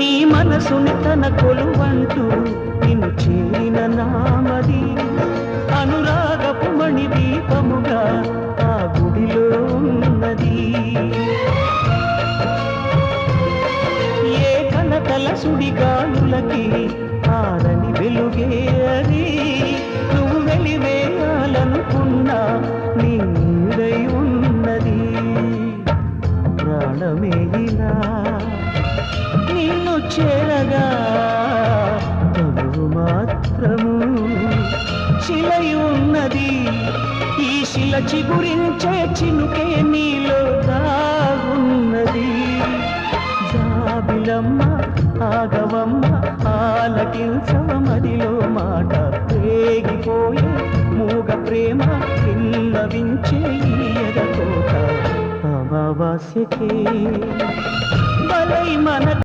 నీ మనసుని తన కొలువంటూ నిన్ను చేరిన నామది అనురాగపు మణి దీపముగా ఆ గుడిలో ఉన్నది. ఏ కలకల సుడిగాలులకి ఆరని వెలుగే అది. నువ్వు వెలివేయాలనుకున్నా నీ నీడై ఉన్నది. ప్రాణమే ఇలా నిన్ను చేరగా తనువు మాత్రము శిలై ఉన్నది. ఈ శిల చిగురించే చినుకే నీలో దాగున్నది. జాబిలమ్మ ఆగవమ్మ ఆలకించవ మదిలో మాట. రేగిపోయే మూగ ప్రేమ విన్నవించే ఎదకోట. అమావాస్యకే బలై మన